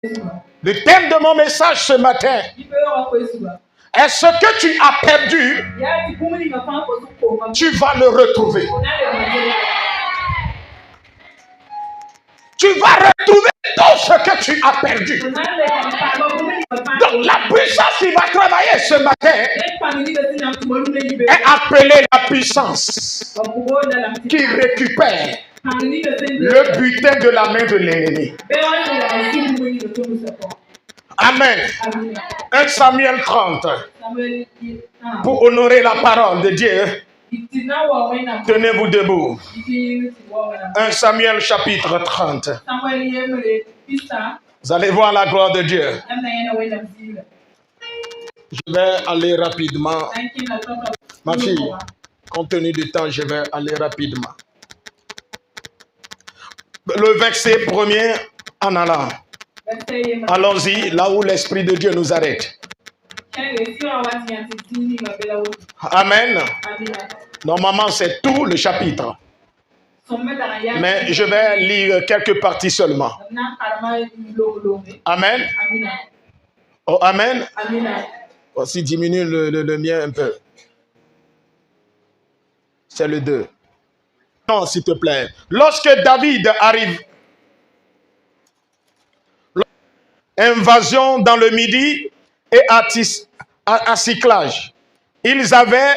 Le thème de mon message ce matin est ce que tu as perdu, tu vas le retrouver. Tu vas retrouver tout ce que tu as perdu. Donc la puissance qui va travailler ce matin est appelée la puissance qui récupère le butin de la main de l'ennemi. Amen. 1 Samuel 30. Pour honorer la parole de Dieu, tenez-vous debout. 1 Samuel chapitre 30. Vous allez voir la gloire de Dieu. Je vais aller rapidement. Ma fille, compte tenu du temps, je vais aller rapidement. Le verset premier en allant. Allons-y, là où l'Esprit de Dieu nous arrête. Amen. Normalement, c'est tout le chapitre. Mais je vais lire quelques parties seulement. Amen. Oh, amen. Aussi, diminue le mien un peu. C'est le 2. Non, s'il te plaît. Lorsque David arrive, invasion dans le Midi et à Cyclage. Ils avaient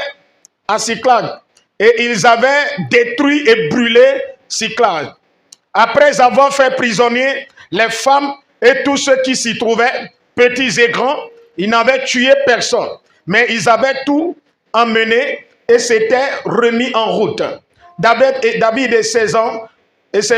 à Cyclage et ils avaient détruit et brûlé Cyclage. Après avoir fait prisonnier les femmes et tous ceux qui s'y trouvaient, petits et grands, ils n'avaient tué personne, mais ils avaient tout emmené et s'étaient remis en route. David et ses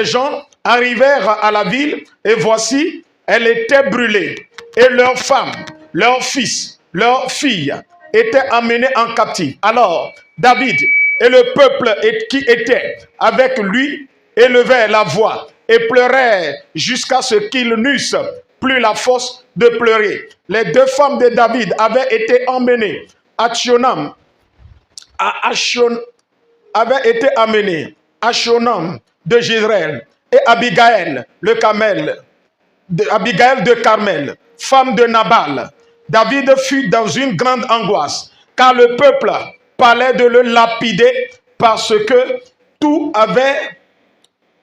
gens arrivèrent à la ville et voici, elle était brûlée et leurs femmes, leurs fils, leurs filles étaient emmenés en captivité. Alors David et le peuple qui était avec lui élevèrent la voix et pleurèrent jusqu'à ce qu'ils n'eussent plus la force de pleurer. Les deux femmes de David avaient été emmenées Achonam de Jezreel et Abigaël de Carmel, femme de Nabal. David fut dans une grande angoisse, car le peuple parlait de le lapider parce que tout avait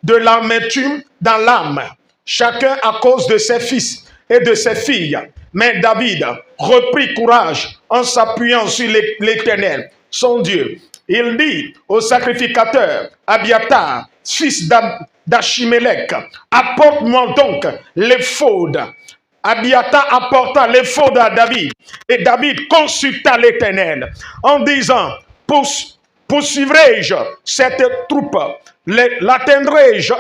de l'amertume dans l'âme, chacun à cause de ses fils et de ses filles. Mais David reprit courage en s'appuyant sur l'Éternel, son Dieu. Il dit au sacrificateur Abiatar, fils d'Achimélec, apporte-moi donc l'éphod. Abiatar apporta l'éphod à David et David consulta l'Éternel en disant, poursuivrai-je cette troupe? L'atteindrai-je?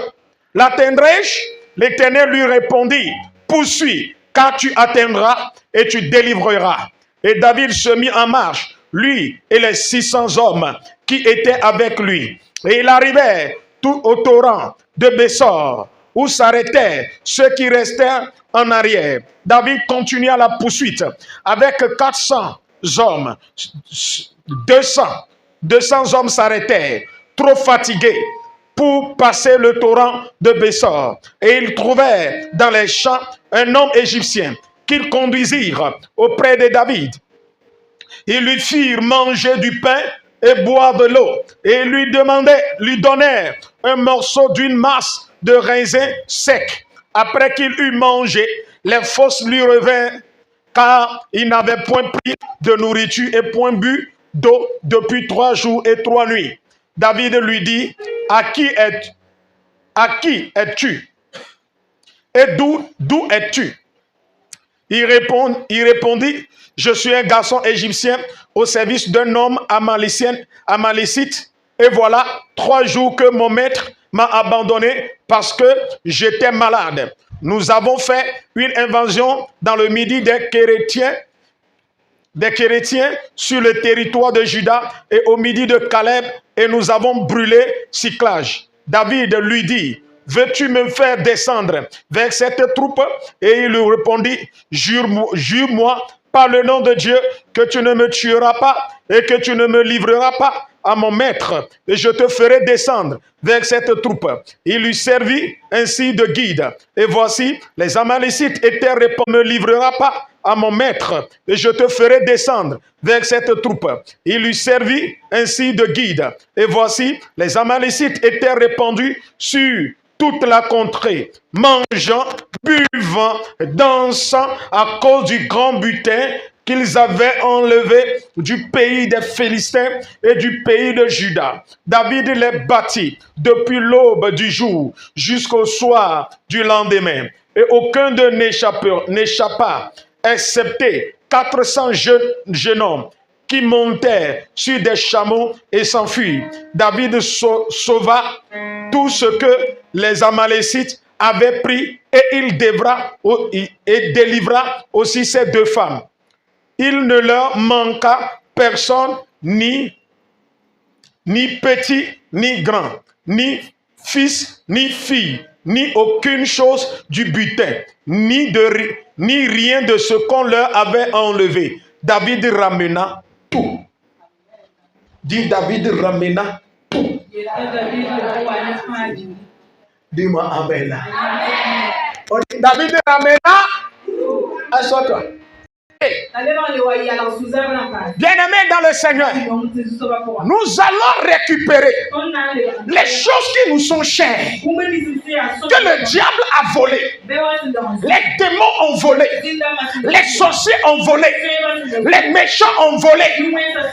L'Éternel lui répondit, poursuis, car tu atteindras et tu délivreras. Et David se mit en marche, lui et les 600 hommes qui étaient avec lui. Et il arrivait tout au torrent de Bessor, où s'arrêtaient ceux qui restèrent en arrière. David continua la poursuite avec 400 hommes. 200 hommes s'arrêtaient, trop fatigués, pour passer le torrent de Bessor. Et ils trouvèrent dans les champs un homme égyptien qu'ils conduisirent auprès de David. Ils lui firent manger du pain et boire de l'eau. Et lui donnèrent un morceau d'une masse de raisin sec. Après qu'il eut mangé, les forces lui revinrent, car il n'avait point pris de nourriture et point bu d'eau depuis 3 jours et 3 nuits. David lui dit, à qui es-tu? Et d'où es-tu? Il répondit, je suis un garçon égyptien au service d'un homme amalécite. Et voilà 3 jours que mon maître m'a abandonné parce que j'étais malade. Nous avons fait une invasion dans le Midi des Kérétiens sur le territoire de Juda et au Midi de Caleb, et nous avons brûlé Cyclage. David lui dit, veux-tu me faire descendre vers cette troupe? Et il lui répondit, jure-moi par le nom de Dieu que tu ne me tueras pas et que tu ne me livreras pas à mon maître, et je te ferai descendre vers cette troupe. Il lui servit ainsi de guide. Et voici, les Amalécites étaient répandus. Ne me livrera pas à mon maître, et je te ferai descendre vers cette troupe. Il lui servit ainsi de guide. Et voici, les Amalécites étaient répandus sur toute la contrée, mangeant, buvant, dansant à cause du grand butin qu'ils avaient enlevé du pays des Philistins et du pays de Juda. David les bâtit depuis l'aube du jour jusqu'au soir du lendemain. Et aucun d'eux n'échappa, excepté 400 jeunes hommes qui montèrent sur des chameaux et s'enfuirent. David sauva tout ce que les Amalécites avaient pris et il délivra aussi ces deux femmes. Il ne leur manqua personne, ni petit, ni grand, ni fils, ni fille, ni aucune chose du butin, ni rien de ce qu'on leur avait enlevé. David ramena tout. Dis, David ramena tout. Dis-moi amen. David ramena. Assois-toi. Bien-aimés dans le Seigneur, nous allons récupérer les choses qui nous sont chères, que le diable a volées. Les démons ont volé, les sorciers ont volé, les méchants ont volé,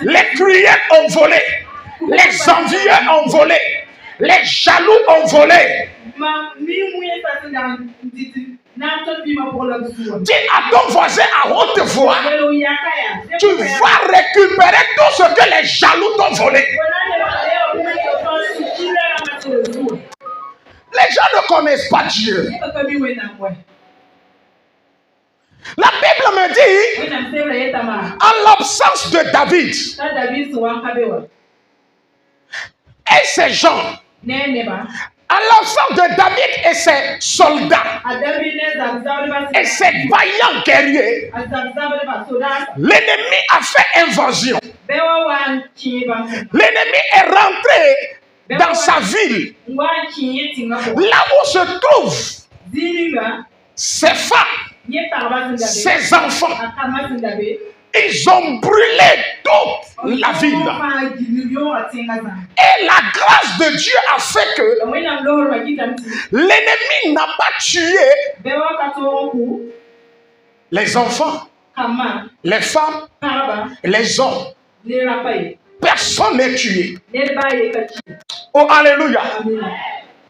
les crieurs ont volé, les envieux ont volé, les jaloux ont volé. Dis à ton voisin à haute voix, tu vas récupérer tout ce que les jaloux t'ont volé. Les gens ne connaissent pas Dieu. La Bible me dit, en l'absence de David et ses gens, à l'absence de David et ses soldats et ses vaillants guerriers, l'ennemi a fait invasion. L'ennemi est rentré dans sa ville, là où se trouvent ses femmes, ses enfants. Ils ont brûlé toute la ville. Et la grâce de Dieu a fait que l'ennemi n'a pas tué les enfants, les femmes, les hommes. Personne n'est tué. Oh, alléluia.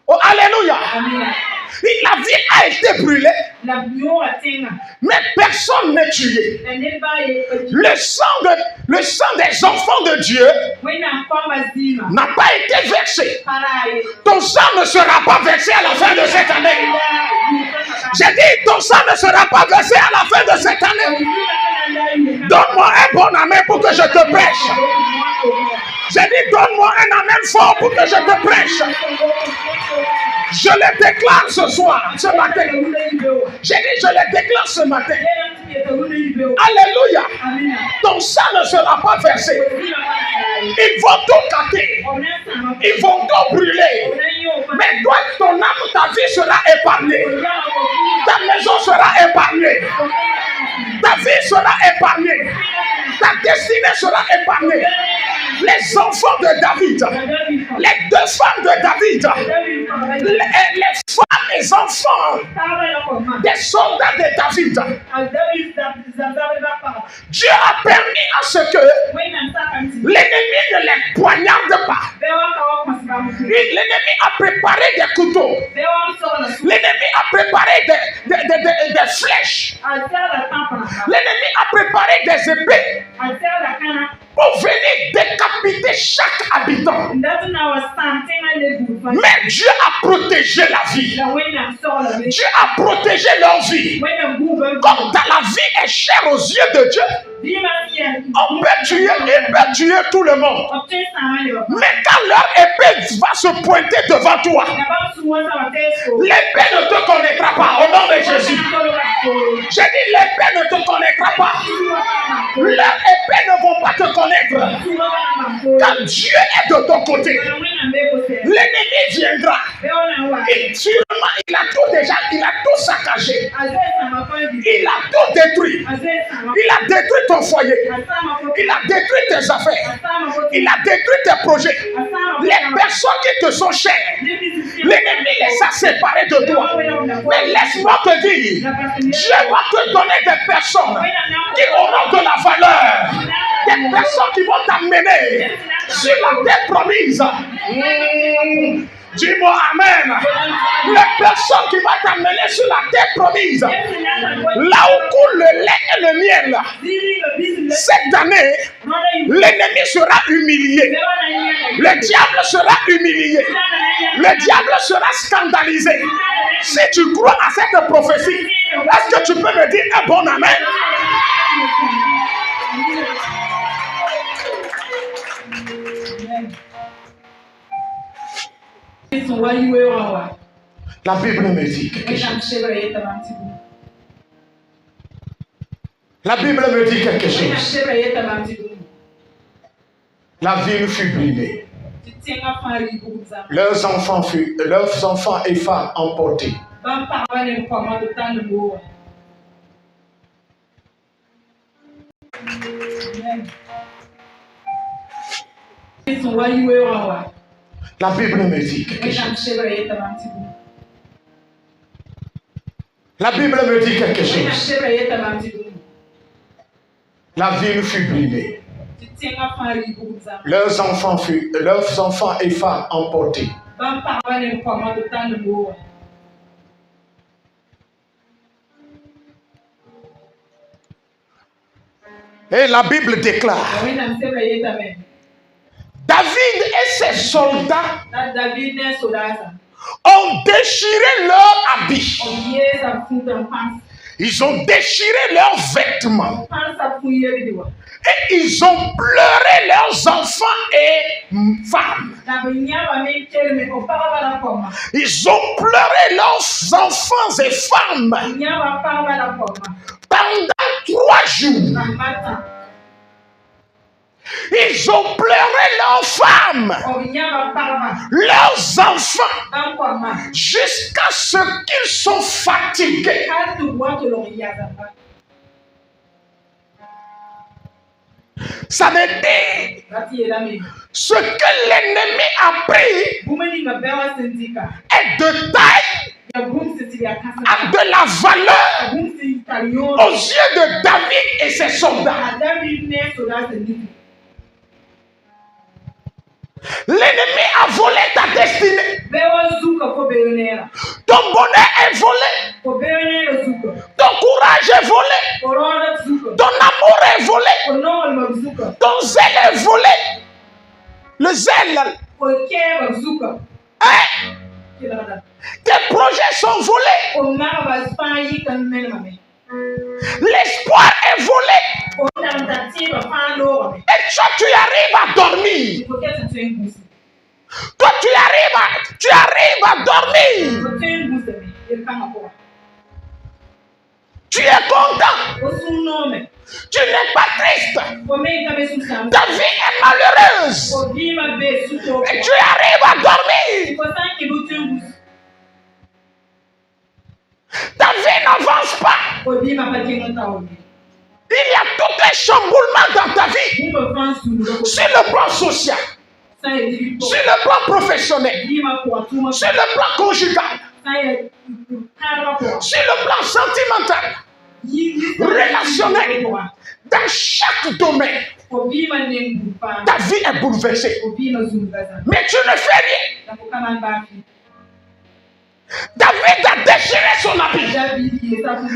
Oh, alléluia. La ville a été brûlée, mais personne n'est tué. Le sang des enfants de Dieu n'a pas été versé. Ton sang ne sera pas versé à la fin de cette année. J'ai dit, ton sang ne sera pas versé à la fin de cette année. Donne-moi un bon amen pour que je te prêche. J'ai dit, donne-moi un amen fort pour que je te prêche. Je le déclare ce soir, ce matin. J'ai dit, je le déclare ce matin. Alléluia. Ton sang ne sera pas versé. Ils vont tout casser. Ils vont tout brûler. Mais toi, ton âme, ta vie sera épargnée. Ta maison sera épargnée. Ta vie sera épargnée. Ta destinée sera épargnée. Les enfants de David, les deux femmes de David, les femmes et enfants des soldats de David. Dieu a permis à ce que l'ennemi ne les poignarde pas. L'ennemi a préparé des couteaux. L'ennemi a préparé des flèches. L'ennemi a préparé des épées pour venir décapiter chaque habitant. Mais Dieu a protégé la vie. Dieu a protégé leur vie. Comme la vie est chère aux yeux de Dieu, on peut tuer tout le monde. Mais quand leur épée va se pointer devant toi, l'épée ne te connaîtra pas au nom de Jésus. J'ai dit, l'épée ne te connaîtra pas. Leurs épées ne vont pas te connaître. Quand Dieu est de ton côté, l'ennemi viendra. Et sûrement, il a tout saccagé. Il a tout détruit. Il a détruit ton foyer. Il a détruit tes affaires. Il a détruit tes projets. Les personnes qui te sont chères, l'ennemi les a séparées de toi. Mais laisse-moi te dire, Dieu va te donner des personnes qui auront de la valeur. Des personnes qui vont t'amener sur la terre promise. Dis-moi Amen. Les personnes qui vont t'amener sur la terre promise, là où coule le lait et le miel, cette année, l'ennemi sera humilié. Le diable sera humilié. Le diable sera scandalisé. Si tu crois à cette prophétie, est-ce que tu peux me dire un bon Amen? La Bible me dit quelque chose. La Bible me dit quelque chose. La ville fut brûlée. Leurs enfants et femmes emportés. La Bible me dit quelque chose. La Bible me dit quelque chose. La ville fut brûlée. Leurs enfants et femmes emportés. Et la Bible déclare, David et ses soldats ont déchiré leurs habits. Ils ont déchiré leurs vêtements. Et ils ont pleuré leurs enfants et femmes. Ils ont pleuré leurs enfants et femmes pendant 3 jours. Ils ont pleuré leurs femmes, leurs enfants, jusqu'à ce qu'ils sont fatigués. Ça veut dire ce que l'ennemi a pris est de taille, a de la valeur aux yeux de David et ses soldats. L'ennemi a volé ta destinée. Ton bonheur est volé. Ton courage est volé. Ton amour est volé. Ton zèle est volé. Le zèle. Hein? Tes projets sont volés. L'espoir est volé. Et toi, tu arrives à dormir. Toi, tu arrives à dormir. Tu es content. Tu n'es pas triste. Ta vie est malheureuse. Et tu arrives à dormir. Ta vie n'avance pas. Il y a tout un chamboulement dans ta vie. Sur le plan social, sur le plan professionnel, sur le plan conjugal, sur le plan sentimental, relationnel. Dans chaque domaine, ta vie est bouleversée. Mais tu ne fais rien. David a déchiré son habit.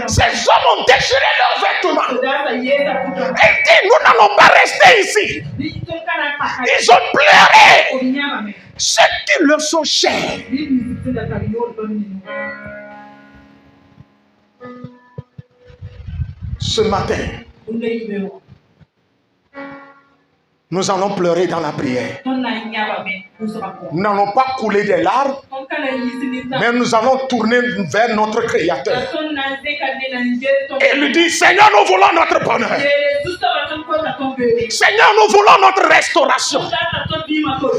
Ces hommes ont déchiré leurs vêtements. Et dit, nous n'allons pas rester ici. Ils ont pleuré. Ceux qui leur sont chers. Ce matin, nous allons pleurer dans la prière. Nous n'allons pas couler des larmes, mais nous allons tourner vers notre Créateur et lui dire, Seigneur, nous voulons notre bonheur. Seigneur, nous voulons notre restauration.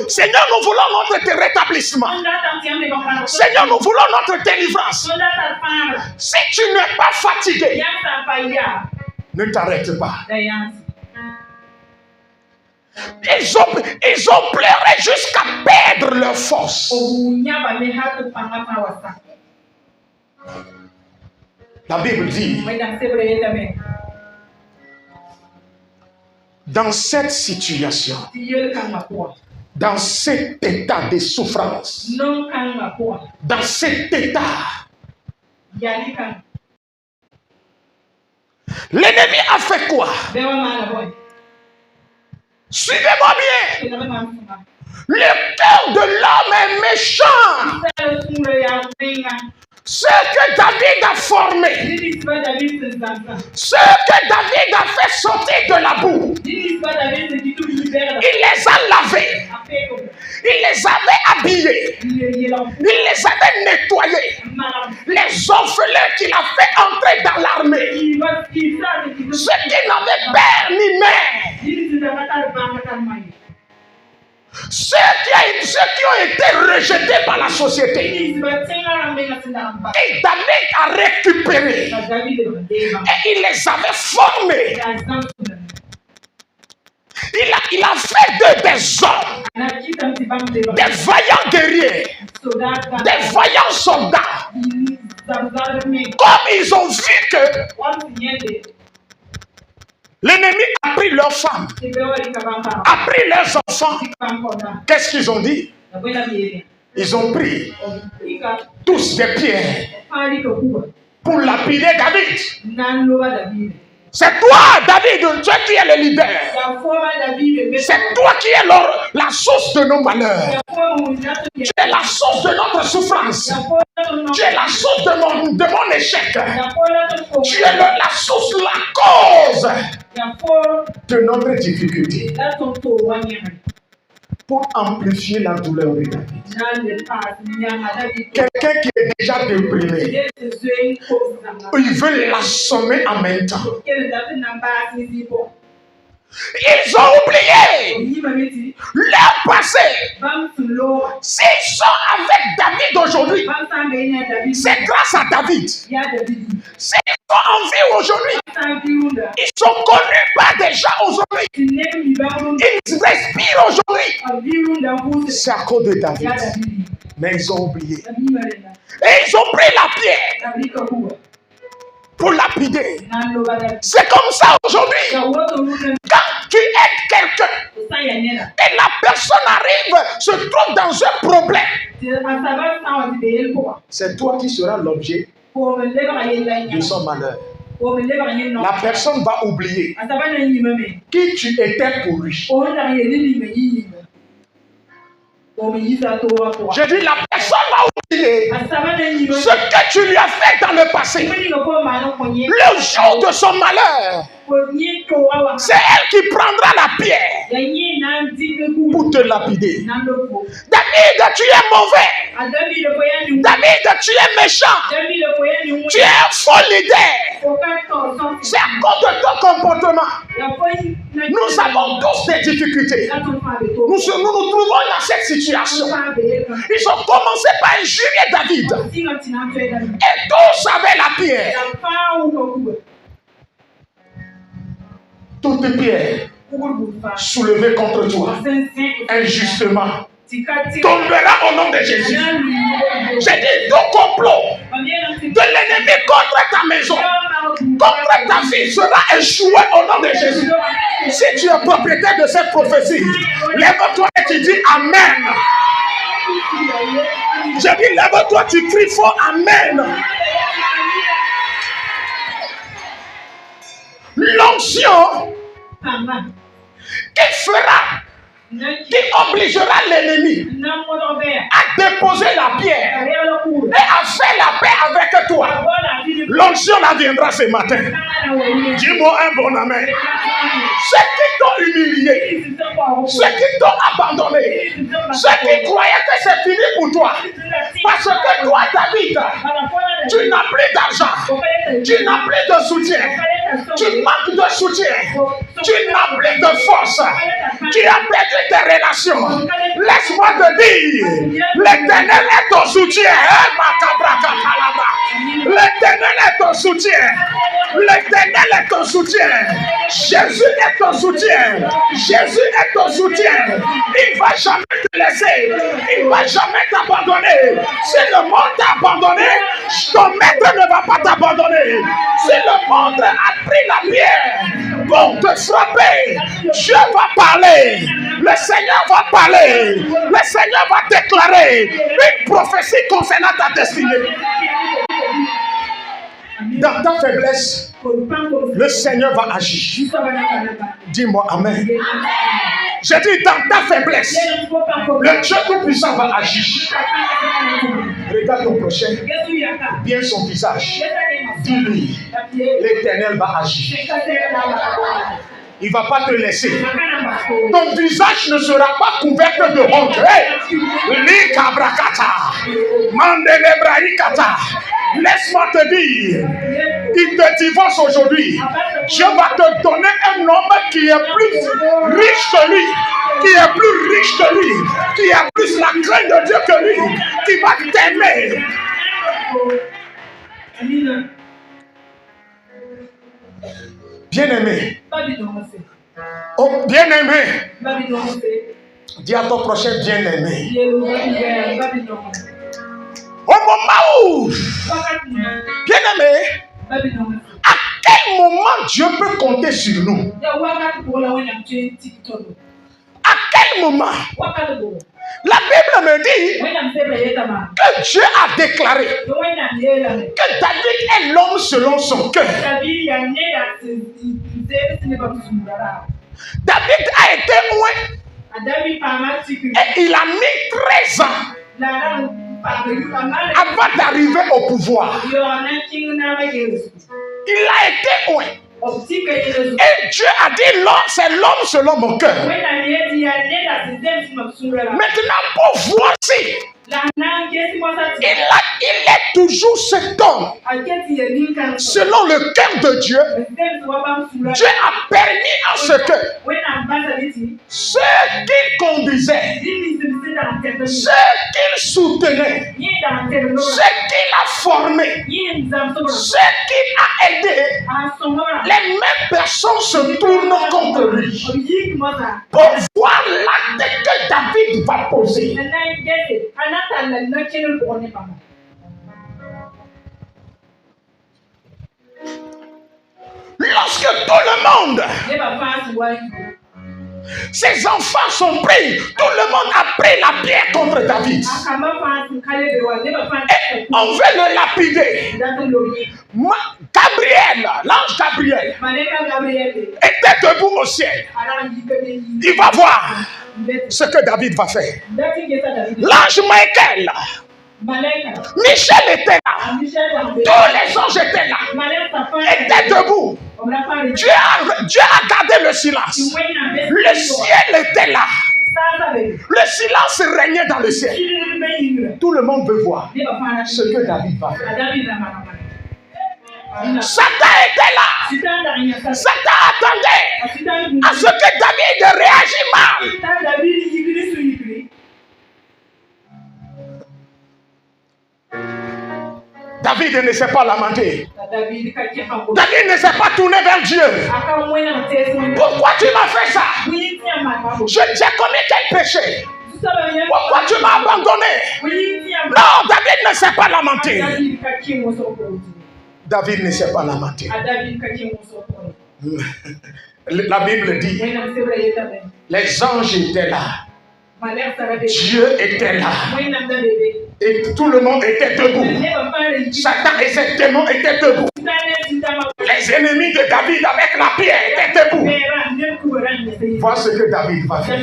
Seigneur, nous voulons notre rétablissement. Seigneur, nous voulons notre délivrance. Si tu n'es pas fatigué, ne t'arrête pas. Ils ont pleuré jusqu'à perdre leur force. La Bible dit, dans cette situation, dans cet état de souffrance, dans cet état, l'ennemi a fait quoi? Suivez-moi bien. Le cœur de l'homme est méchant. Ce que David a formé, ce que David a fait sortir de la boue, il les a lavés, il les avait habillés, il les avait nettoyés. Les orphelins qu'il a fait entrer dans l'armée, ceux qui n'avaient père ni mère, ceux qui ont été rejetés par la société, et David a récupéré et il les avait formés. Il a fait d'eux des hommes, des vaillants guerriers, des vaillants soldats. Comme ils ont vu que l'ennemi a pris leurs femmes, a pris leurs enfants, qu'est-ce qu'ils ont dit? Ils ont pris tous des pierres pour lapider David. C'est toi, David, toi qui es le leader. C'est toi qui es la source de nos malheurs. Tu es la source de notre souffrance. Tu es la source de mon échec. Tu es la source, la cause de notre difficulté. Pour amplifier la douleur de David. Quelqu'un qui est déjà déprimé, il veut l'assommer en même temps. Ils ont oublié leur passé. S'ils sont avec David aujourd'hui, c'est grâce à David. S'ils sont en vie aujourd'hui, ils sont connus par des gens aujourd'hui. Ils respirent aujourd'hui. C'est à cause de David. Mais ils ont oublié. Et ils ont pris la pierre pour lapider. C'est comme ça aujourd'hui. Quand tu aides quelqu'un et la personne arrive, se trouve dans un problème, c'est toi qui seras l'objet de son malheur. La personne va oublier qui tu étais pour lui. Je dis, la personne va oublier ce que tu lui as fait dans le passé. Le jour de son malheur, c'est elle qui prendra la pierre pour te lapider. David, tu es mauvais. David, tu es méchant. Tu es un faux leader. C'est à cause de ton comportement. Nous avons tous des difficultés. Nous nous trouvons dans cette situation. Ils ont commencé par injurier David. Et tous avaient la pierre. Toutes les pierres soulevées contre toi injustement tombera au nom de Jésus. J'ai dit tout complot de l'ennemi contre ta maison, contre ta vie sera échoué au nom de Jésus. Si tu es propriétaire de cette prophétie, lève-toi et tu dis Amen. J'ai dit lève-toi, tu cries fort Amen. L'onction qui fera, qui obligera l'ennemi à déposer la pierre et à faire la paix avec toi. L'onction la viendra ce matin. Dis-moi un bon amen. Ceux qui t'ont humilié, ceux qui t'ont abandonné, ceux qui croyaient que c'est fini pour toi, parce que toi, David, tu n'as plus d'argent, tu n'as plus de soutien. Tu manques de soutien. Tu n'as plus de force. Tu as perdu tes relations. Laisse-moi te dire, l'Éternel est ton soutien. L'Éternel est ton soutien. L'Éternel est ton soutien. Jésus est ton soutien. Jésus est ton soutien. Il ne va jamais te laisser. Il ne va jamais t'abandonner. Si le monde t'a abandonné, ton maître ne va pas t'abandonner. Si le monde a pris la pierre pour te frapper, Dieu va parler. Le Seigneur va parler. Le Seigneur va déclarer une prophétie concernant ta destinée. Dans ta faiblesse, le Seigneur va agir. Dis-moi Amen. J'ai dit dans ta faiblesse, le Dieu Tout-Puissant va agir. Regarde ton prochain, bien son visage. Dis-lui, l'Éternel va agir. Il ne va pas te laisser. Ton visage ne sera pas couvert de honte. Laisse-moi te dire, il te divorce aujourd'hui. Dieu va te donner un homme qui est plus riche que lui, qui est plus riche que lui, qui a plus la crainte de Dieu que lui, qui va t'aimer. Bien-aimé. Oh, bien-aimé. Dis à ton prochain bien-aimé. Au moment où, bien-aimé, à quel moment Dieu peut compter sur nous? À quel moment? La Bible me dit que Dieu a déclaré que David est l'homme selon son cœur. David a été loin et il a mis 13 ans avant d'arriver au pouvoir. Il a été loin. Et Dieu a dit, c'est l'homme selon mon cœur. Maintenant, pour voir si il est toujours cet homme selon le cœur de Dieu. Dieu a permis à ce que ceux qu'il conduisait, ceux qu'il soutenait, ceux qu'il a formés, ceux qu'il a aidés, les mêmes personnes se tournent contre lui pour voir l'acte que David va poser. Lorsque tout le monde, ses enfants sont pris, tout le monde a pris la pierre contre David. Et on veut le lapider. Gabriel, l'ange Gabriel, était debout au ciel. Il va voir ce que David va faire. L'ange Michael, Michel était là. Tous les anges étaient là. Étaient debout. Dieu a gardé le silence. Le ciel était là. Le silence régnait dans le ciel. Tout le monde veut voir ce que David va faire. Satan était là. Satan attendait à ce que David réagisse mal. David ne s'est pas lamenté. David ne s'est pas tourné vers Dieu. Pourquoi tu m'as fait ça? J'ai commis quel péché? Pourquoi tu m'as abandonné? Non, David ne s'est pas lamenté. David ne s'est pas lamenté. La Bible dit, les anges étaient là. Dieu était là. Et tout le monde était debout. Satan et ses démons étaient debout. Les ennemis de David avec la pierre étaient debout. Vois ce que David va faire.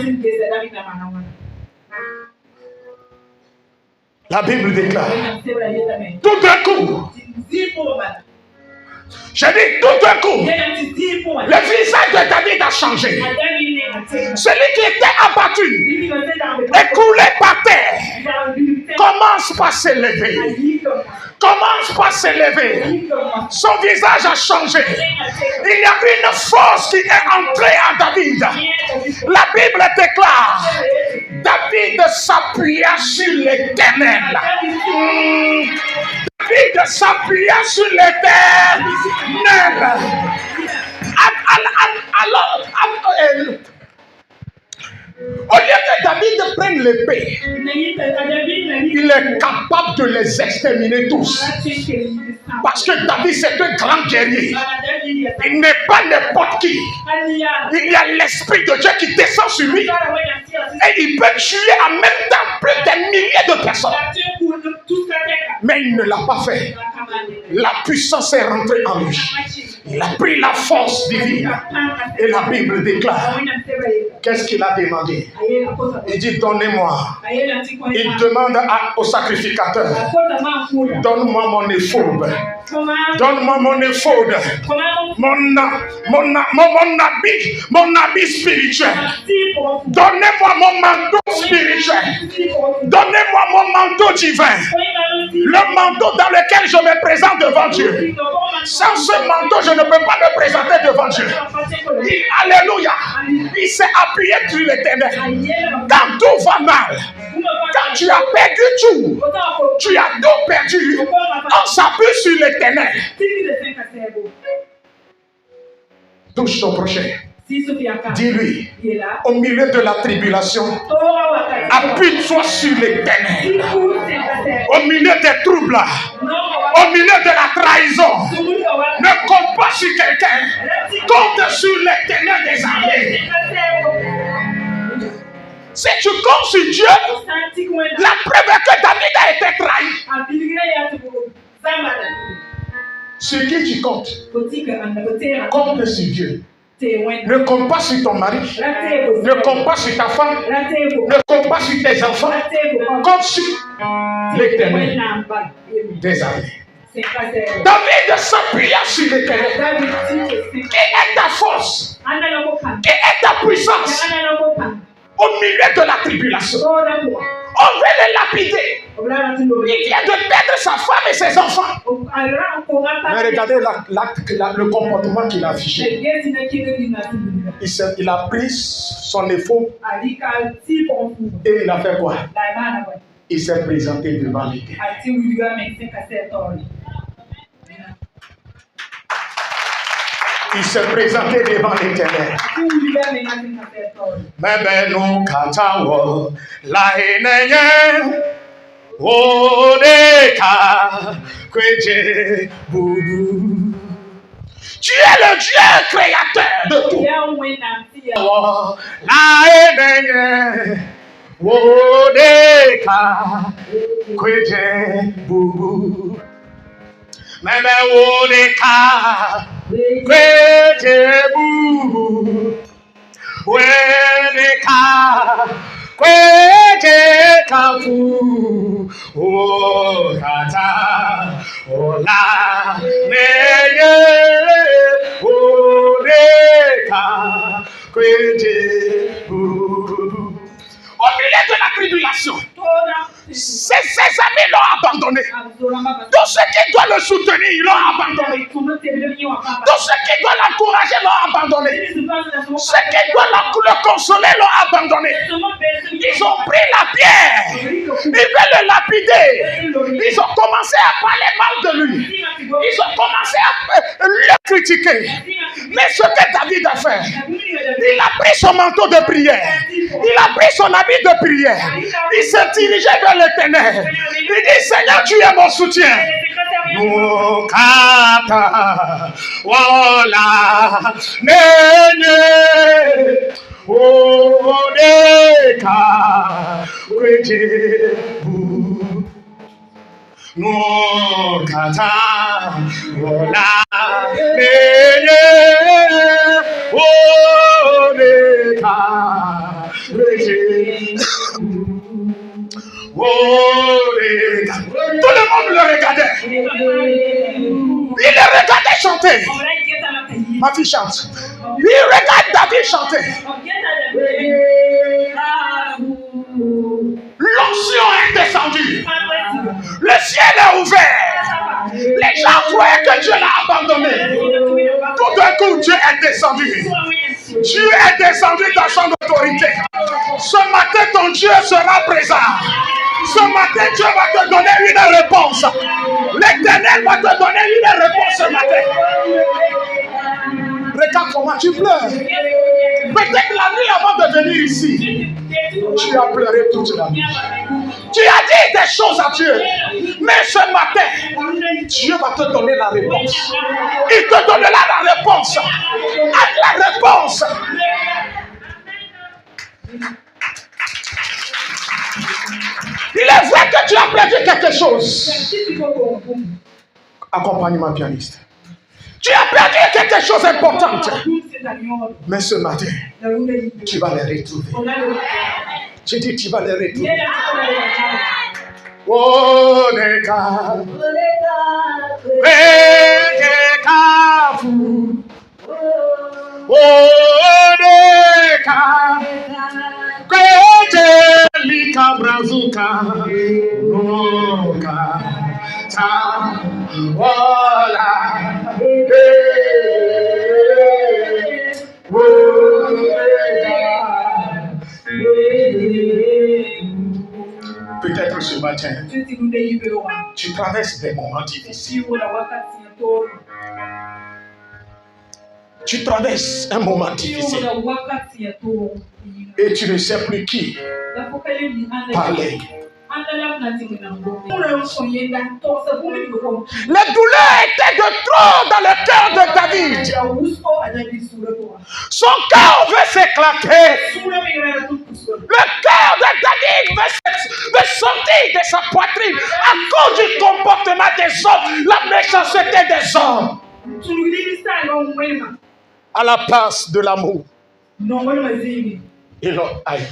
La Bible déclare, tout d'un coup, j'ai dit tout d'un coup, le visage de David a changé. Celui qui était abattu, écoulé par terre, commence par s'élever. commence par s'élever. Son visage a changé. Il y a une force qui est entrée en David. La Bible déclare, David s'appuya sur l'Éternel. David s'appuya sur l'Éternel. Alors, au lieu que David prenne l'épée, il est capable de les exterminer tous. Parce que David, c'est un grand guerrier. Il n'est pas n'importe qui. Il y a l'Esprit de Dieu qui descend sur lui. Et il peut tuer en même temps plus de milliers de personnes. Mais il ne l'a pas fait. La puissance est rentrée en lui. Il a pris la force divine. Et la Bible déclare, qu'est-ce qu'il a demandé? Il dit, donnez-moi. Il demande au sacrificateur, donne-moi mon éphode. Donne-moi mon éphode. Mon habit spirituel. Donnez-moi mon manteau spirituel. Donnez-moi mon manteau divin. Le manteau dans lequel je me présente devant Dieu. Sans ce manteau, je ne peux pas me présenter devant Dieu. Alléluia. Il s'est appuyé sur l'Éternel. Quand tout va mal, quand tu as perdu tout, tu as tout perdu, on s'appuie sur l'Éternel. Touche ton prochain. Dis-lui, au milieu de la tribulation, appuie-toi sur l'Éternel. Au milieu des troubles, au milieu de la trahison, ne compte pas sur quelqu'un, compte sur l'Éternel des armées. Si tu comptes sur Dieu, la preuve est que David a été trahi. Sur qui tu comptes? Compte sur Dieu. Ne compte pas sur ton mari. Ne compte pas sur ta femme. Ne compte pas sur tes enfants. Compte sur l'Éternel des armées. David s'appuya sur l'Éternel. Qui est ta force? Qui est ta puissance? Au milieu de la tribulation, on veut le lapider. Il vient de perdre sa femme et ses enfants. Mais regardez le comportement qu'il a affiché. Il a pris son éphod et il a fait quoi? Il s'est présenté devant l'Éternel. Il s'est présenté devant l'Éternel. Mais nous katawo la eneye odeka kweje bubu. Tu es le Dieu créateur de tout. La eneye odeka kweje bubu. Mais odeka Kwejebu, Wedeka, Kwejekafu, Okata, Ola, Neye, Odeka, Kwejebu. Au milieu de la tribulation, ses amis l'ont abandonné. Tous ceux qui doivent le soutenir l'ont abandonné. Tous ceux qui doivent l'encourager l'ont abandonné. Ceux qui doivent le consoler l'ont abandonné. Ils ont pris la pierre. Ils veulent le lapider. Ils ont commencé à parler mal de lui. Ils ont commencé à le critiquer. Mais ce que David a fait, il a pris son manteau de prière. Il a pris son habit de prière. Il s'est dirigé vers l'Éternel. Il dit, Seigneur, tu es mon soutien. Nukata, wala, nene, odeka, kwejebu. Nukata, wala, nene, odeka, kwejebu. Tout le monde le regardait. Il le regardait chanter. Ma fille chante. Il regarde David chanter. L'onction est descendue. Le ciel est ouvert. Les gens croyaient que Dieu l'a abandonné. Tout d'un coup, Dieu est descendu. Dieu est descendu dans son autorité. Ce matin, ton Dieu sera présent. Ce matin, Dieu va te donner une réponse. L'Éternel va te donner une réponse ce matin. Regarde comment tu pleures. Peut-être la nuit avant de venir ici, tu as pleuré toute la nuit. Tu as dit des choses à Dieu. Mais ce matin, Dieu va te donner la réponse. Il te donnera la réponse. À la réponse. Il est vrai que tu as perdu quelque chose. Accompagne ma pianiste. Tu as perdu quelque chose d'important. Mais ce matin, tu vas les retrouver. J'ai dit, tu vas les retrouver. Oh, les gars. Peut-être ce matin, tu traverses des moments difficiles. Tu traverses un moment difficile et tu ne sais plus qui parler. La douleur était de trop dans le cœur de David. Son cœur veut s'éclater. Le cœur de David veut sortir de sa poitrine à cause du comportement des hommes, la méchanceté des hommes. À la place de l'amour, ils l'ont haï.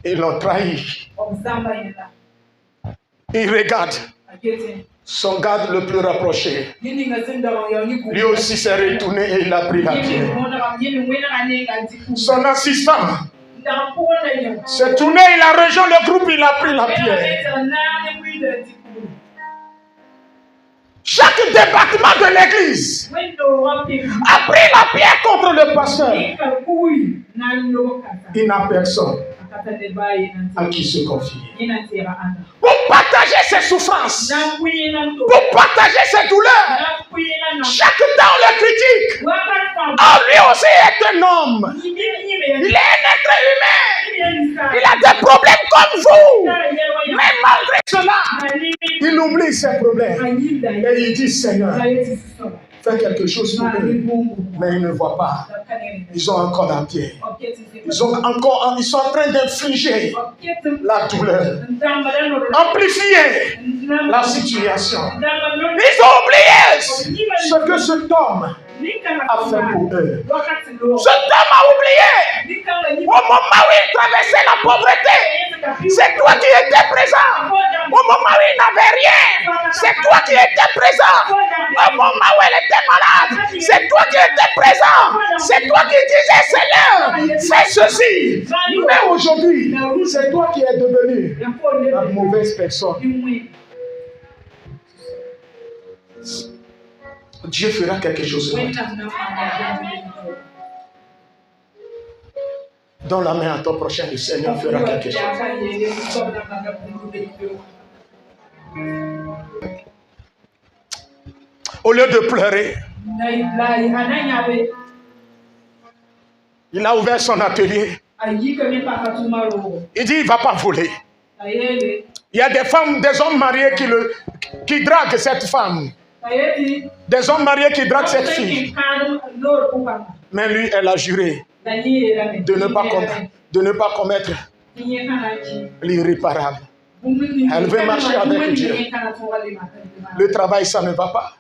Ils l'ont trahi. Il regarde son garde le plus rapproché. Lui aussi s'est retourné et il a pris la pierre. Son assistant s'est tourné, il a rejoint le groupe, il a pris la pierre. Chaque département de l'église a pris la pierre contre le pasteur. Il n'a personne à qui se confier. Pour partager ses souffrances, pour partager ses douleurs. Chaque temps on le critique. Ah, lui aussi est un homme. Il est un être humain. Il a des problèmes comme vous. Mais malgré cela, il oublie ses problèmes. Et il dit, Seigneur, fais quelque chose pour eux. Mais ils ne voient pas. Ils ont encore la pierre. Ils sont en train d'infliger la douleur. Amplifier la situation. Ils ont oublié ce que cet homme a fait pour eux. Cet homme a oublié. Au moment où il traversait la pauvreté, c'est toi qui étais présent. Au moment où il n'avait rien, c'est toi qui étais présent. Au moment où elle était malade, c'est toi qui étais présent. C'est toi qui disais, Seigneur, fais ceci. Mais aujourd'hui, c'est toi qui es devenu la mauvaise personne. Dieu fera quelque chose ce matin. Donne la main à ton prochain, le Seigneur fera quelque chose. Au lieu de pleurer, il a ouvert son atelier. Il dit, il ne va pas voler. Il y a des femmes, des hommes mariés qui draguent cette femme. Des hommes mariés qui draguent cette fille. Mais lui, elle a juré de ne pas commettre l'irréparable. Elle veut marcher avec Dieu. Le travail, ça ne va pas.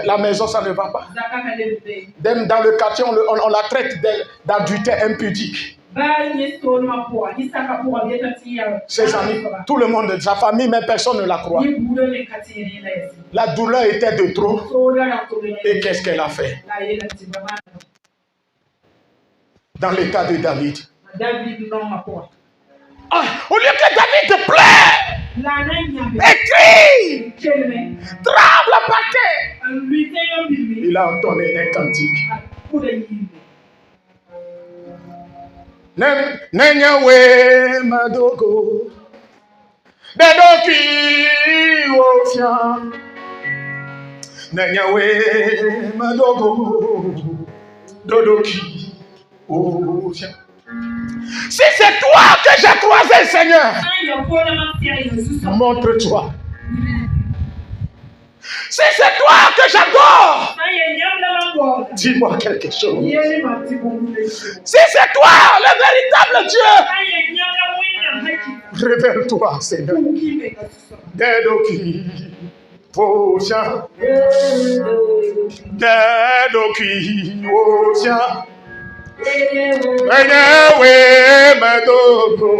La maison, ça ne va pas. Même dans le quartier, on la traite d'adultère impudique. Ses amis, tout le monde, sa famille, même personne ne la croit. La douleur était de trop. Et qu'est-ce qu'elle a fait? Dans l'état de David. Ah, au lieu que David pleure, et crie, tremble par terre. Il a entonné un cantique. Nenyawe madogo, Dadoki ofia. Nenyawe madogo, Dodoki ofia. Si c'est toi que j'ai croisé, Seigneur, montre-toi. Si c'est toi que j'adore, dis-moi quelque chose. Si c'est toi le véritable Dieu, révèle-toi, Seigneur. Dedoki Ocia, Dedoki Ocia. Nenyawe madogo,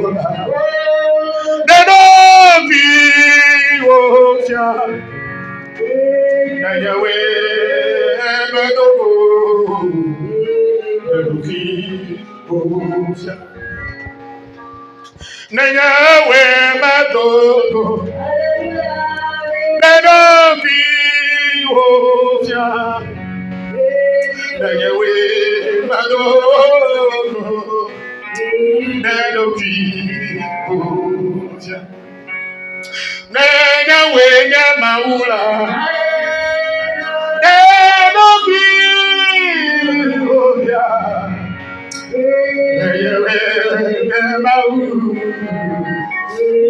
Dedoki Ocia. Nenyawe madogo, Dedoki Ocia. Nenyawe madogo, Dedoki Ocia. Nenyawe madogo, Dedoki Ocia. Nenyawe nyamaula, Dedoki Ocia. Nenyawe nyamaula,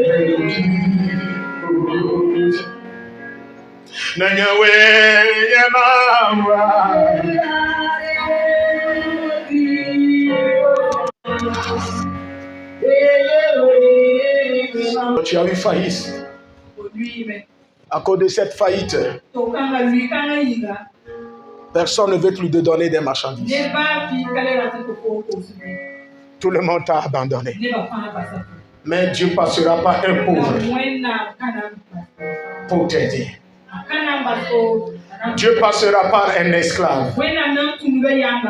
Dedoki Ocia. Nenyawe nyamaula. Tu as eu faillite. À cause de cette faillite, personne ne veut plus te donner des marchandises. Tout le monde t'a abandonné. Mais Dieu ne passera pas un pauvre pour t'aider. Dieu passera par un esclave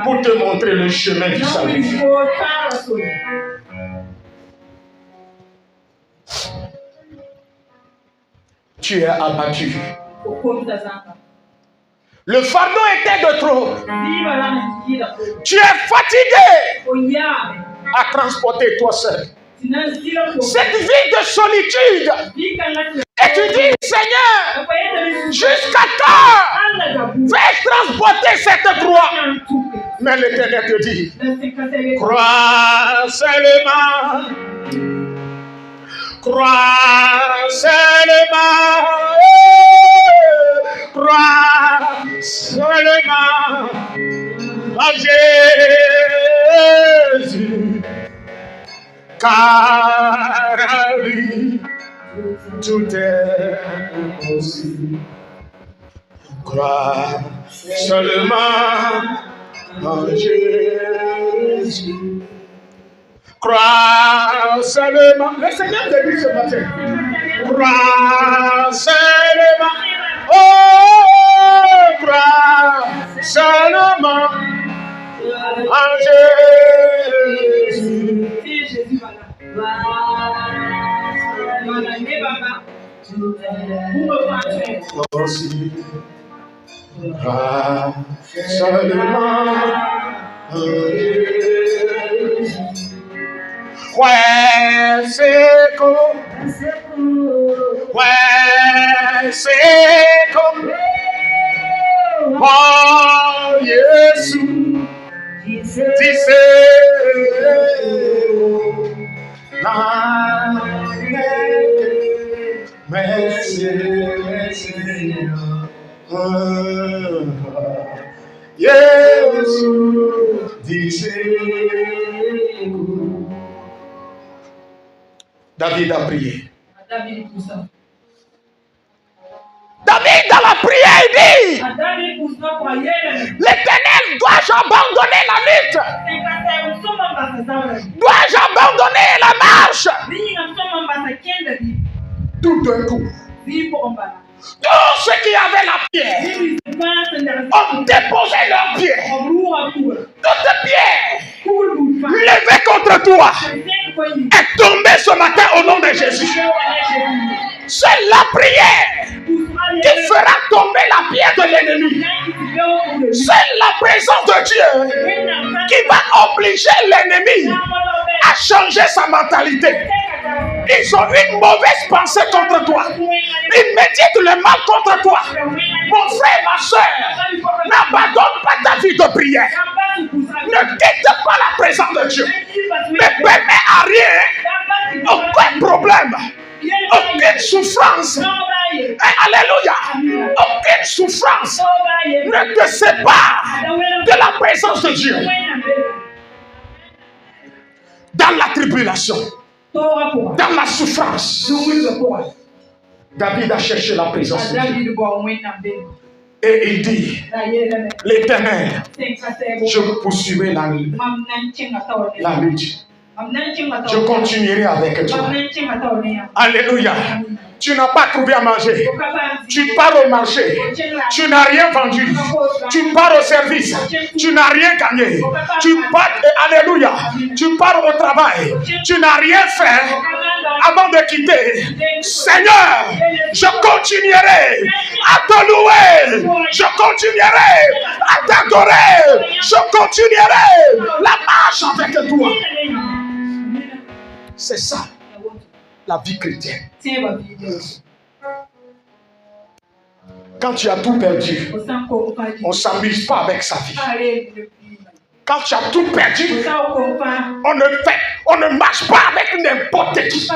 pour te montrer le chemin du salut. Tu es abattu. Le fardeau était de trop. Tu es fatigué à transporter toi seul. Cette vie de solitude. Et tu dis, Seigneur, jusqu'à quand vais-je transporter cette croix? Mais l'Éternel te dit, crois seulement. Crois seulement, crois seulement en Jésus, car à lui tout est possible. Crois seulement en Jésus. Crois seulement. Le Seigneur te dit ce matin. Crois seulement. Oh, crois seulement en Jésus. Crois seulement en Jésus. Ouais, c'est comme, ouais, c'est comme, oh, Jésus, disais, merci, Jésus, disais. David a prié. David dans la prière dit, l'Éternel, dois-je abandonner la lutte? Dois-je abandonner la marche? Tout d'un coup, tous ceux qui avaient la pierre ont déposé leurs pieds. Toutes pierres levées contre toi est tombée ce matin au nom de Jésus. C'est la prière qui fera tomber la pierre de l'ennemi. C'est la présence de Dieu qui va obliger l'ennemi à changer sa mentalité. Ils ont une mauvaise pensée contre toi. Ils méditent le mal contre toi. Mon frère, ma soeur, n'abandonne pas ta vie de prière. Ne quitte pas la présence de Dieu. Ne permets à rien, aucun problème, aucune souffrance. Alléluia. Aucune souffrance ne te sépare de la présence de Dieu. Dans la tribulation, dans la souffrance, David a cherché la présence de Dieu. Et il dit, l'Éternel, je poursuivrai la lutte. Je continuerai avec toi. Alléluia. Tu n'as pas trouvé à manger. Tu pars au marché. Tu n'as rien vendu. Tu pars au service. Tu n'as rien gagné. Tu pars, alléluia. Tu pars au travail. Tu n'as rien fait avant de quitter. Seigneur, je continuerai à te louer. Je continuerai à t'adorer. Je continuerai la marche avec toi. C'est ça, la vie chrétienne. Quand tu as tout perdu, on ne s'amuse pas avec sa vie. Quand tu as tout perdu, on ne marche pas avec n'importe qui.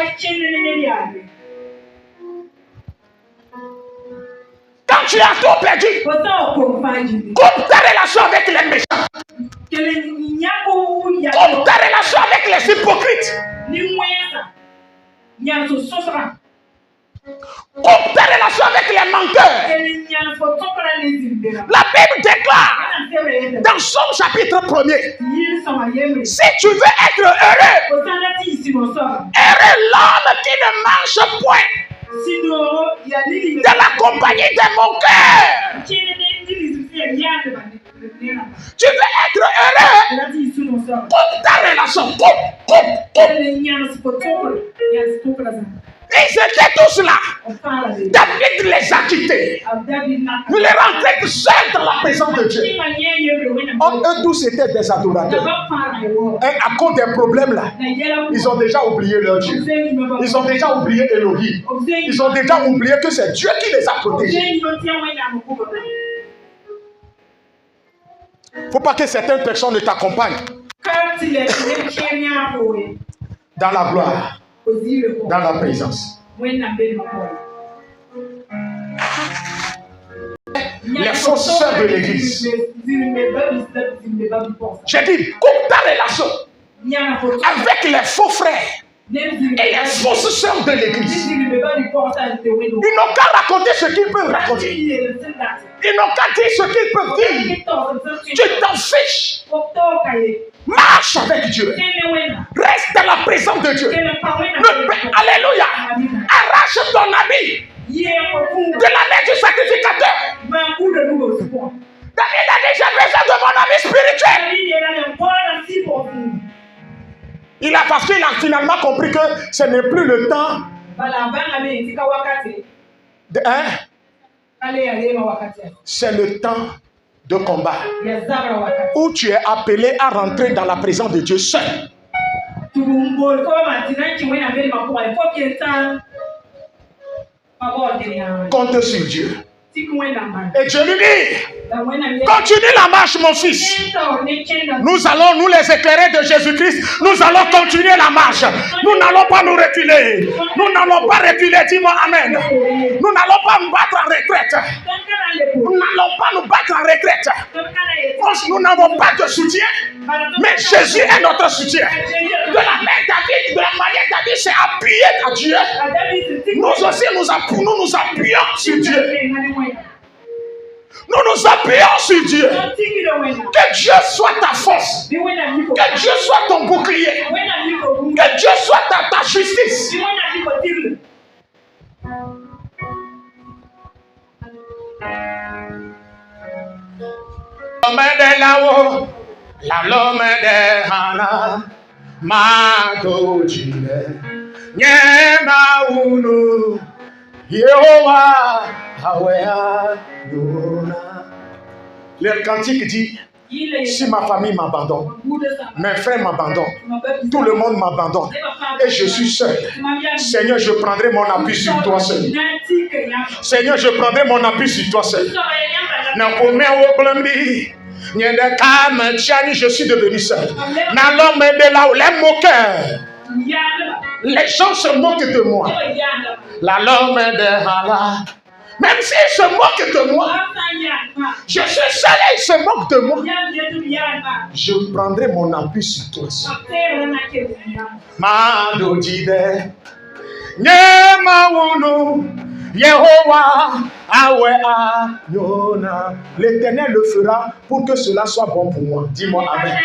Quand tu as tout perdu, coupe ta relation avec les méchants. Coupe ta relation avec les hypocrites. Coupe ta relation avec les menteurs. La Bible déclare dans Somme chapitre 1er, si tu veux être heureux, heureux l'homme qui ne marche point dans la compagnie de mon cœur. Tu veux être heureux, coupe ta relation, coupe. Ils étaient tous là. David les a quittés. Il les rentrait seuls dans la présence de Dieu. Eux tous étaient des adorateurs. Et à cause des problèmes là, ils ont déjà oublié leur Dieu. Ils ont déjà oublié Elohim. Ils ont déjà oublié que c'est Dieu qui les a protégés. Il ne faut pas que certaines personnes ne t'accompagnent dans la gloire, dans la présence. Les fausses sœurs de l'église. J'ai dit, coupe ta relation avec les faux frères et les fausses sœurs de l'église. Ils n'ont qu'à raconter ce qu'ils peuvent raconter. Ils n'ont qu'à dire ce qu'ils peuvent dire. Tu t'en fiches. Marche avec Dieu. Reste dans la présence de Dieu. Alléluia. Arrache ton habit de la main du sacrificateur. David a dit, j'ai besoin de mon ami spirituel. Parce qu'il a finalement compris que ce n'est plus le temps c'est le temps de combat où tu es appelé à rentrer dans la présence de Dieu seul. Compte sur Dieu. Et Dieu lui dit, continue la marche mon fils. Nous allons nous les éclairer de Jésus-Christ. Nous allons continuer la marche. Nous n'allons pas nous reculer. Nous n'allons pas reculer. Dis-moi amen. Nous n'allons pas nous battre en retraite. Nous n'allons pas nous battre en retraite. Nous n'avons pas de soutien. Mais Jésus est notre soutien. De la manière David s'est appuyé à Dieu. Nous aussi nous appuyons sur Dieu. Nous nous appuyons sur Dieu. Que Dieu soit ta force. Que Dieu soit ton bouclier. Que Dieu soit ta justice. L'homme de là-haut, l'homme de Hana, ma gojine, nyema unu, Yehovah, Awea, Yona. Le cantique dit, si ma famille m'abandonne, mes frères m'abandonnent, tout le monde m'abandonne, et je suis seul. Seigneur, je prendrai mon appui sur toi seul. Seigneur, je prendrai mon appui sur toi seul. Je suis devenu seul. Les gens se moquent de moi. La l'homme de Allah. Même s'ils se moquent de moi, je suis seul et ils se moquent de moi. Je prendrai mon appui sur toi. Madodide, Nyemawunu, Yehovah, Awea, Yona. L'Éternel le fera pour que cela soit bon pour moi. Dis-moi amen.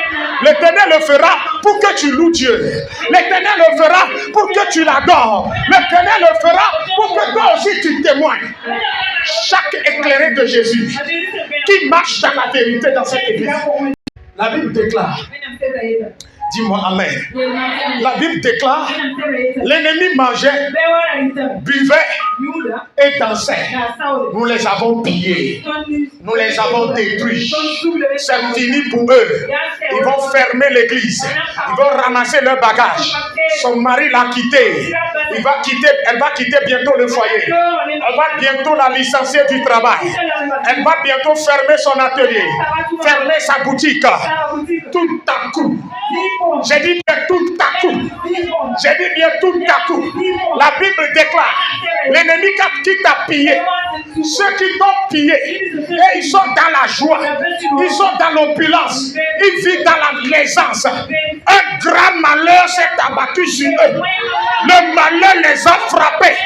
L'Éternel le fera pour que tu loues Dieu. L'Éternel le fera pour que tu l'adores. L'Éternel le fera pour que toi aussi tu témoignes. Chaque éclairé de Jésus qui marche dans la vérité dans cette église. La Bible déclare. Dis-moi amen. La Bible déclare, l'ennemi mangeait, buvait et dansait. Nous les avons pillés. Nous les avons détruits. C'est fini pour eux. Ils vont fermer l'église. Ils vont ramasser leur bagage. Son mari l'a quitté. Elle va quitter bientôt le foyer. Elle va bientôt la licencier du travail. Elle va bientôt fermer son atelier. Fermer sa boutique. Tout à coup. J'ai dit bien tout à coup. J'ai dit bien tout à coup. La Bible déclare, l'ennemi qui t'a pillé, ceux qui t'ont pillé, et ils sont dans la joie, ils sont dans l'opulence, ils vivent dans la plaisance. Un grand malheur s'est abattu sur eux. Le malheur les a frappés.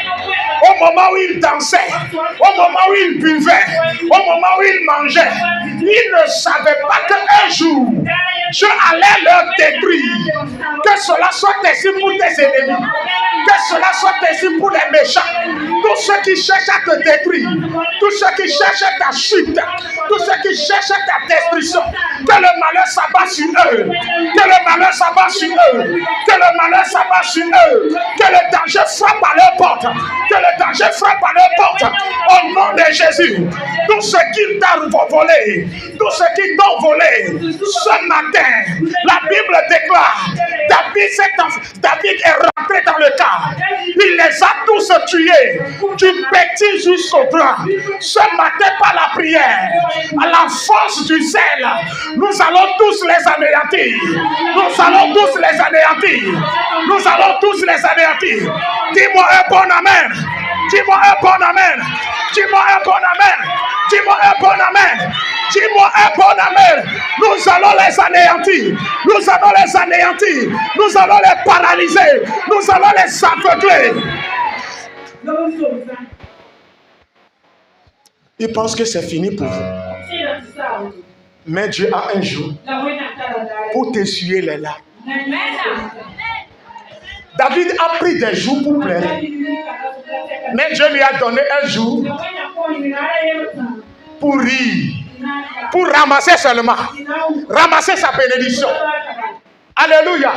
Au moment où ils dansaient, au moment où ils buvaient, au moment où ils mangeaient, ils ne savaient pas qu'un jour, je allais leur détruire. Que cela soit ainsi pour tes ennemis. Que cela soit ainsi pour les méchants. Tous ceux qui cherchent à te détruire. Tous ceux qui cherchent ta chute. Tous ceux qui cherchent ta destruction. Que le malheur s'abat sur eux. Que le malheur s'abat sur eux. Que le malheur s'abat sur eux. Que le danger frappe à leur porte. Que le danger frappe à leur porte. Au nom de Jésus. Tout ce qui t'ont volé. Tout ce qui t'ont volé. Ce matin, la Bible déclare, David est rentré dans le camp. Il les a tous tués, du petit jusqu'au grand. Ce matin, par la prière, à la force du zèle, nous allons tous les anéantir. Nous allons tous les anéantir. Nous allons tous les anéantir. Dis-moi un bon amen. Dis-moi un bon amen. Dis-moi un bon amen. Dis-moi un bon amen. Dis-moi un bon amen. Nous allons les anéantir. Nous allons les anéantir. Nous allons les paralyser. Nous allons les aveugler. Ils pensent que c'est fini pour vous. Mais Dieu a un jour pour t'essuyer les larmes. David a pris des jours pour pleurer. Mais Dieu lui a donné un jour pour rire. Pour ramasser seulement. Ramasser sa bénédiction. Alléluia.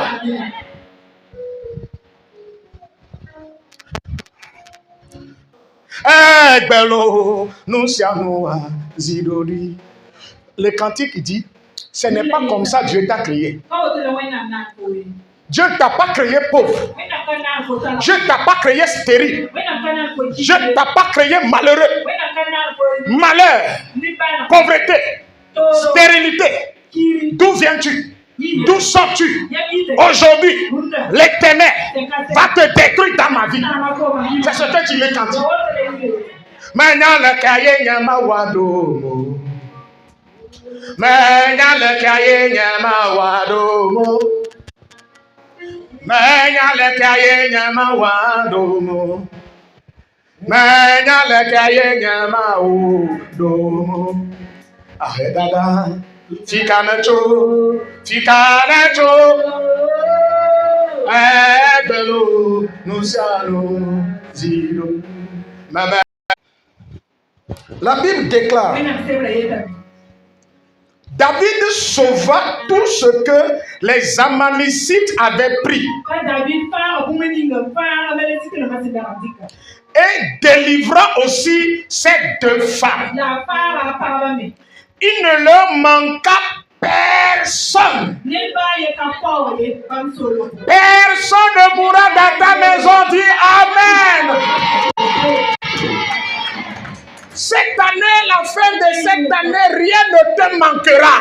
Le cantique dit, ce n'est pas comme ça Dieu t'a créé. Dieu ne t'a pas créé pauvre. Dieu ne t'a pas créé stérile. Dieu ne t'a pas créé malheureux. Malheur, pauvreté, stérilité. D'où viens-tu? D'où sors-tu? Aujourd'hui, l'Éternel va te détruire dans ma vie. C'est ce que tu veux canter. Maintenant le cahier nyama wado. Maintenant le cahier nyama wado. Maintenant le cahier nyama wado. Maintenant le cahier nyama wado. Ahedada. Tikanacho, Ebelo, Nusano, Zino. La Bible déclare, David sauva tout ce que les Amalécites avaient pris et délivra aussi ces deux femmes. Il ne leur manqua personne. Personne ne mourra dans ta maison. Dis Amen. Cette année, la fin de cette année, rien ne te manquera.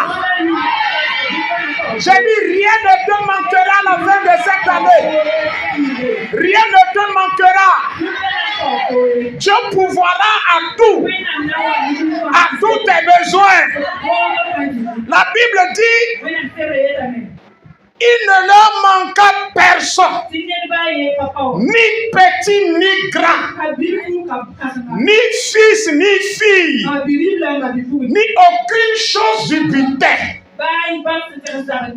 J'ai dit, rien ne te manquera à la fin de cette année. Rien ne te manquera. Dieu pourvoira à tout, à tous tes besoins. La Bible dit, il ne leur manqua personne, ni petit ni grand, ni fils ni fille, ni aucune chose du butin,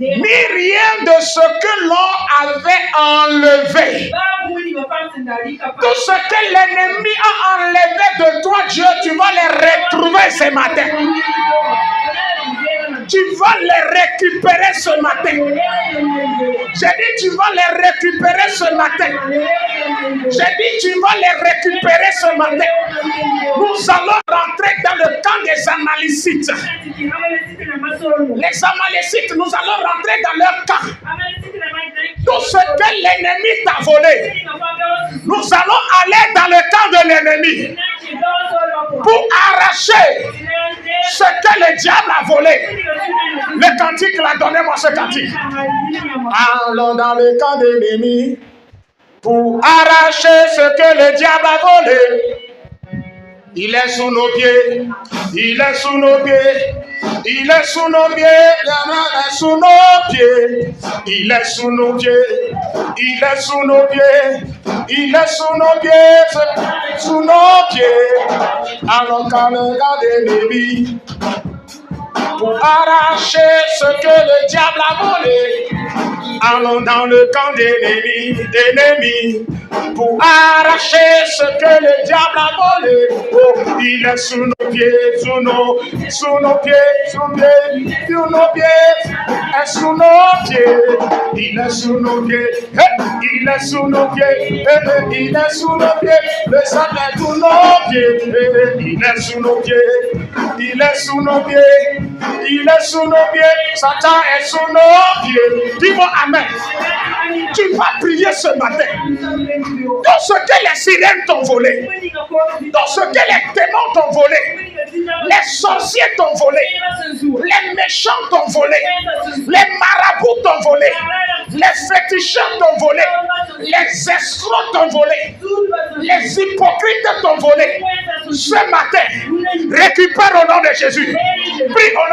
ni rien de ce que l'on avait enlevé. Tout ce que l'ennemi a enlevé de toi, Dieu, tu vas les retrouver ce matin. Tu vas les récupérer ce matin. J'ai dit, tu vas les récupérer ce matin. J'ai dit, tu vas les récupérer ce matin. Nous allons rentrer dans le camp des Amalécites. Les Amalécites, nous allons rentrer dans leur camp. Tout ce que l'ennemi t'a volé, nous allons aller dans le camp de l'ennemi pour arracher ce que le diable a volé. Le cantique là, donnez-moi ce cantique. Allons dans le camp de l'ennemi pour arracher ce que le diable a volé. Il est sous nos pieds, il est sous nos pieds, il est sous nos pieds, il est sous nos pieds, il est sous nos pieds, il est sous nos pieds, il est sous nos pieds, sous nos pieds. Allons dans le camp de l'ennemi pour arracher ce que le diable a volé. Allons dans le camp d'ennemis pour arracher ce que le diable a volé. Oh, il est sous nos pieds, sous nos pieds, sous nos pieds, sous nos pieds, et sous nos pieds. Il est sous nos pieds, il est sous nos pieds, il est sous nos pieds. Le sang est sous nos pieds, il est sous nos pieds, il est sous nos pieds, il est sous nos pieds. Satan est sous nos pieds. Dis-moi Amen. Tu vas prier ce matin. Dans ce que les sirènes t'ont volé, dans ce que les démons t'ont volé, les sorciers t'ont volé, les méchants t'ont volé, les marabouts t'ont volé, les féticheurs t'ont volé, les escrocs t'ont volé, les hypocrites t'ont volé. Ce matin, récupère au nom de Jésus. Prie au nom